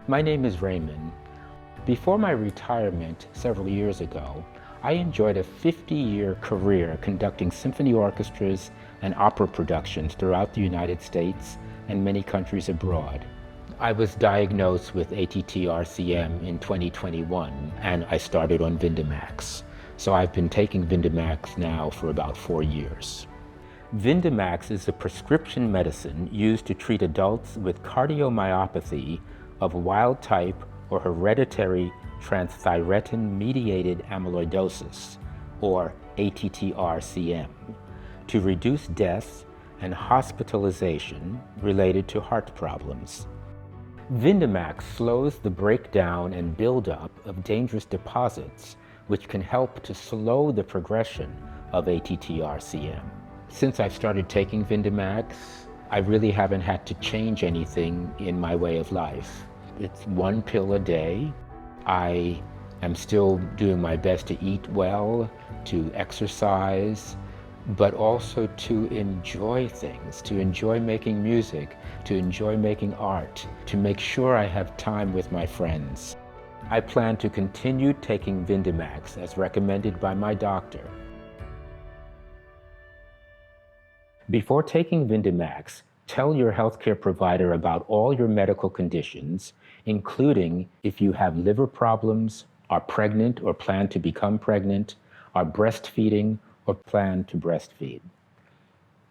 My name is Raymond. Before my retirement several years ago, I enjoyed a 50-year career conducting symphony orchestras and opera productions throughout the United States and many countries abroad. I was diagnosed with ATTR-CM in 2021, and I started on Vyndamax. So I've been taking Vyndamax now for about 4 years. Vyndamax is a prescription medicine used to treat adults with cardiomyopathy of wild-type or hereditary transthyretin-mediated amyloidosis, or ATTR-CM, to reduce deaths and hospitalization related to heart problems. Vyndamax slows the breakdown and buildup of dangerous deposits, which can help to slow the progression of ATTR-CM. Since I've started taking Vyndamax, I really haven't had to change anything in my way of life. It's 1 pill a day. I am still doing my best to eat well, to exercise, but also to enjoy things, to enjoy making music, to enjoy making art, to make sure I have time with my friends. I plan to continue taking Vyndamax as recommended by my doctor. Before taking Vyndamax, tell your healthcare provider about all your medical conditions, including if you have liver problems, are pregnant or plan to become pregnant, are breastfeeding or plan to breastfeed.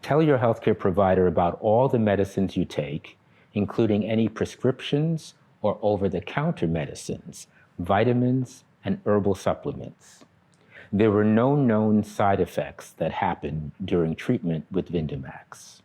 Tell your healthcare provider about all the medicines you take, including any prescriptions or over-the-counter medicines, vitamins, and herbal supplements. There were no known side effects that happened during treatment with Vyndamax.